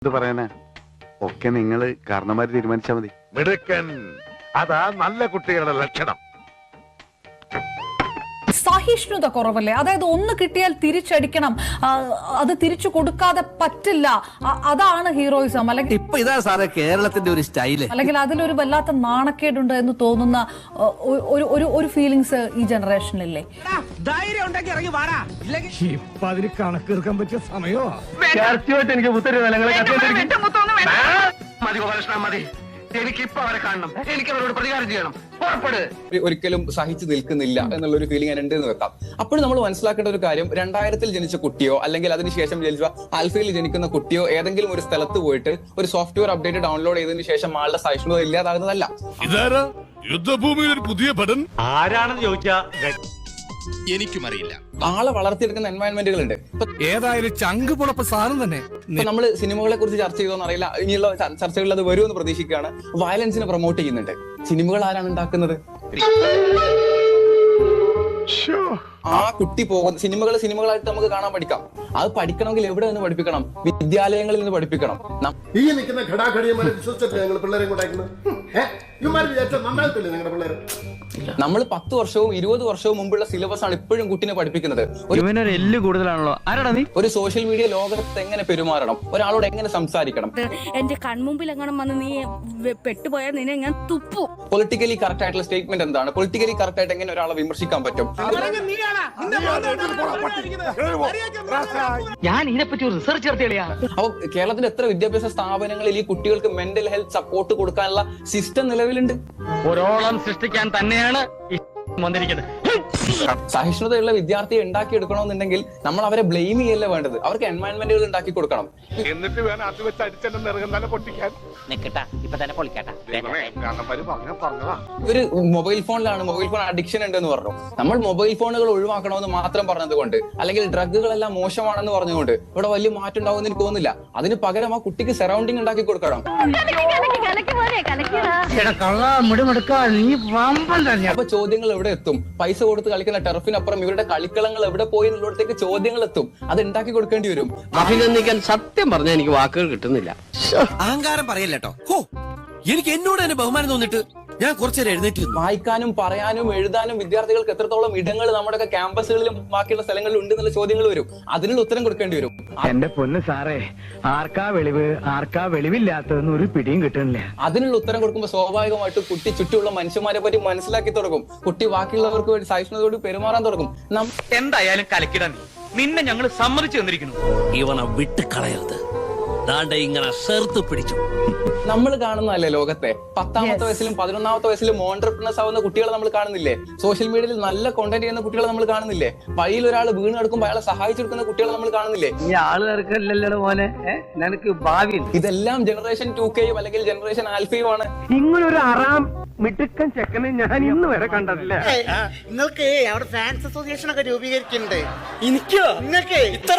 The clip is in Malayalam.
ഇത് പറയാനാ ഒക്കെ നിങ്ങള് കാരണന്മാര് തീരുമാനിച്ചാ മതി. മിടുക്കൻ, അതാ നല്ല കുട്ടികളുടെ ലക്ഷണം. സഹിഷ്ണുത കുറവല്ലേ? അതായത് ഒന്ന് കിട്ടിയാൽ തിരിച്ചടിക്കണം, അത് തിരിച്ചു കൊടുക്കാതെ പറ്റില്ല. അതാണ് ഹീറോയിസം. അല്ലെങ്കിൽ ഇപ്പൊ ഇതാ സാറേ കേരളത്തിന്റെ ഒരു സ്റ്റൈല്. അല്ലെങ്കിൽ അതിലൊരു വല്ലാത്ത നാണക്കേടുണ്ട് എന്ന് തോന്നുന്ന ഒരു ഫീലിങ്സ് ഈ ജനറേഷനില്ലേ? ഇപ്പൊ അതിന് കണക്കെടുക്കാൻ പറ്റിയ സമയോ? എനിക്കിപ്പോ അവരെ കാണണം, എനിക്ക് അവരോട് പ്രതികാരം ചെയ്യണം. ഒരിക്കലും സഹിച്ചു നിൽക്കുന്നില്ല എന്നുള്ള ഒരു ഫീലിംഗ് ഉണ്ട് എന്ന് വെക്കാം. അപ്പോഴും നമ്മൾ മനസ്സിലാക്കേണ്ട ഒരു കാര്യം, 2000-ൽ ജനിച്ച കുട്ടിയോ അല്ലെങ്കിൽ അതിനുശേഷം ജനിച്ച ആൽഫയിൽ ജനിക്കുന്ന കുട്ടിയോ ഏതെങ്കിലും ഒരു സ്ഥലത്ത് പോയിട്ട് ഒരു സോഫ്റ്റ്വെയർ അപ്ഡേറ്റ് ഡൗൺലോഡ് ചെയ്തതിനു ശേഷം ആളുടെ സഹിഷ്ണുത ഇല്ലാതാകുന്നതല്ല. ഇതാരാ യുദ്ധഭൂമിയിൽ ഒരു പുതിയ ഭടൻ? ആരാണെന്ന് ചോദിച്ചാ എനിക്കും അറിയില്ല. ആളെ വളർത്തിയെടുക്കുന്ന എൻവയൺമെന്റുകൾ ഉണ്ട്. ഏതായാലും ചങ്ക് പൊളപ്പ സാധനം തന്നെ. ഇപ്പൊ നമ്മൾ സിനിമകളെ കുറിച്ച് ചർച്ച ചെയ്തോന്ന് അറിയില്ല, ഇനിയുള്ള ചർച്ചകളിൽ അത് വരുമെന്ന് പ്രതീക്ഷിക്കുകയാണ്. വയലൻസിനെ പ്രൊമോട്ട് ചെയ്യുന്നുണ്ട്. സിനിമകൾ ആരാണ് ഉണ്ടാക്കുന്നത്? ആ കുട്ടി പോകുന്ന സിനിമകളായിട്ട് നമുക്ക് കാണാൻ പഠിക്കാം. അത് പഠിക്കണമെങ്കിൽ എവിടെ നിന്ന് പഠിപ്പിക്കണം? വിദ്യാലയങ്ങളിൽ നിന്ന് പഠിപ്പിക്കണം. ഈ നിൽക്കുന്ന ഘടാഘടിയന്മാരെ വിശ്വസിച്ചിട്ട് ഞങ്ങൾ പിള്ളേരെ കൊണ്ടാക്കുന്നത്. നമ്മൾ 10 വർഷവും 20 വർഷവും മുമ്പുള്ള സിലബസ് ആണ് ഇപ്പോഴും കുട്ടിനെ പഠിപ്പിക്കുന്നത്. എല്ല് കൂടുതലാണല്ലോ. ആരാടാ നീ? ഒരു സോഷ്യൽ മീഡിയ ലോകത്ത് എങ്ങനെ പെരുമാറണം, ഒരാളോട് എങ്ങനെ സംസാരിക്കണം, എന്റെ കൺമുമ്പിൽ എങ്ങനെ വന്ന് നീ പെട്ടുപോയാൽ നിന്നെ ഞാൻ തുപ്പു. പൊളിറ്റിക്കലി കറക്റ്റ് ആയിട്ടുള്ള സ്റ്റേറ്റ്മെന്റ് എന്താണ്, പൊളിറ്റിക്കലി കറക്റ്റ് ആയിട്ട് എങ്ങനെ ഒരാളെ വിമർശിക്കാൻ പറ്റും. ഞാൻ ഇതിനെപ്പറ്റി ഒരു റിസർച്ച് നടത്തിയാ. അപ്പൊ കേരളത്തിന്റെ എത്ര വിദ്യാഭ്യാസ സ്ഥാപനങ്ങളിൽ ഈ കുട്ടികൾക്ക് മെന്റൽ ഹെൽത്ത് സപ്പോർട്ട് കൊടുക്കാനുള്ള സിസ്റ്റം നിലവിലുണ്ട്? ഒരോളം സൃഷ്ടിക്കാൻ തന്നെയാണ് വന്നിരിക്കുന്നത്. സഹിഷ്ണുതയുള്ള വിദ്യാർത്ഥിയെ ഉണ്ടാക്കിയെടുക്കണമെന്നുണ്ടെങ്കിൽ നമ്മൾ അവരെ ബ്ലെയിം ചെയ്യല്ലേ വേണ്ടത്, അവർക്ക് എൻവയൺമെന്റുകൾ ഉണ്ടാക്കി കൊടുക്കണം. എന്നിട്ട് വേണം അത് വെച്ച് അടിച്ചെന്നെ നിറകുന്നാലും പൊട്ടിക്കാൻ. ഒരു മൊബൈൽ ഫോണിലാണ്, മൊബൈൽ ഫോൺ അഡിക്ഷൻ ഉണ്ടെന്ന് പറഞ്ഞു. നമ്മൾ മൊബൈൽ ഫോണുകൾ ഒഴിവാക്കണമെന്ന് മാത്രം പറഞ്ഞതുകൊണ്ട് അല്ലെങ്കിൽ ഡ്രഗുകളെല്ലാം മോശമാണെന്ന് പറഞ്ഞുകൊണ്ട് ഇവിടെ വലിയ മാറ്റം ഉണ്ടാവുമെന്ന് എനിക്ക് തോന്നുന്നില്ല. അതിന് പകരം ആ കുട്ടിക്ക് സറൗണ്ടിങ് ഉണ്ടാക്കി കൊടുക്കണം. അപ്പൊ ചോദ്യങ്ങൾ എവിടെ എത്തും? പൈസ കൊടുത്ത് കളിക്കുന്ന ടർഫിനപ്പുറം ഇവരുടെ കളിക്കളങ്ങൾ എവിടെ പോയി എന്നുള്ളിടത്തേക്ക് ചോദ്യങ്ങൾ എത്തും. അത് ഉണ്ടാക്കി കൊടുക്കേണ്ടി വരും. അഭിനന്ദിക്കാൻ സത്യം പറഞ്ഞാൽ എനിക്ക് വാക്കുകൾ കിട്ടുന്നില്ല. അഹങ്കാരം പറയല്ലോ. എനിക്ക് എന്നോട് തന്നെ ബഹുമാനം തോന്നിട്ട് ഞാൻ കുറച്ചേരം എഴുന്നേറ്റ്. വായിക്കാനും പറയാനും എഴുതാനും വിദ്യാർത്ഥികൾക്ക് എത്രത്തോളം ഇടങ്ങൾ നമ്മുടെ ക്യാമ്പസുകളിലും ബാക്കിയുള്ള സ്ഥലങ്ങളിലും ഉണ്ട് എന്നുള്ള ചോദ്യങ്ങൾ വരും. അതിനുള്ള ഉത്തരം കൊടുക്കേണ്ടി വരും. എന്റെ പൊന്ന് സാറേ, ആർക്കാ വെളിവില്ലാത്തതെന്ന് ഒരു പിടിയും കിട്ടുന്നില്ല. അതിനുള്ള ഉത്തരം കൊടുക്കുമ്പോൾ സ്വാഭാവികമായിട്ട് കുട്ടി ചുറ്റുമുള്ള മനുഷ്യന്മാരെ പറ്റി മനസ്സിലാക്കി തുടങ്ങും. കുട്ടി ബാക്കിയുള്ളവർക്ക് വേണ്ടി സഹിഷ്ണുതയോട് പെരുമാറാൻ തുടങ്ങും. എന്തായാലും കലക്കിടാൻ നിന്നെ ഞങ്ങൾ സമ്മതിച്ചു തന്നിരിക്കുന്നു. ഇവനെ വിട്ട് കളയരുത്. ഇങ്ങനെ ചേർത്ത് പിടിച്ചു. നമ്മൾ കാണുന്നതല്ലേ ലോകത്തെ 10ാമത്തെ വയസ്സിലും 11ാമത്തെ വയസ്സിലും ഓൺട്രപ്രണേഴ്സ് ആവുന്ന കുട്ടികളെ നമ്മൾ കാണുന്നില്ലേ? സോഷ്യൽ മീഡിയയിൽ നല്ല കോണ്ടന്റ് ചെയ്യുന്ന കുട്ടികളെ നമ്മൾ കാണുന്നില്ലേ? വഴിയിൽ ഒരാൾ വീണ് കിടക്കുമ്പോൾ അയാളെ സഹായിച്ചെടുക്കുന്ന കുട്ടികളെ നമ്മൾ കാണുന്നില്ലേ? ഈ ആളുകൾക്കല്ലല്ലോ മോനെ, നിനക്ക് ഭാവി. ഇതെല്ലാം ജനറേഷൻ 2Kയും അല്ലെങ്കിൽ ജനറേഷൻ ആൽഫയും ആണ്. ഇങ്ങനൊരു അറാം മിടുക്കൻ ചെക്കനെ ഞാൻ ഇന്ന് വരെ കണ്ടതില്ല. നിങ്ങൾക്ക് അവിടെ ഫാൻസ് അസോസിയേഷൻ ഒക്കെ രൂപീകരിക്കുന്നുണ്ട്. എനിക്കോ? നിങ്ങൾക്ക് ഇത്ര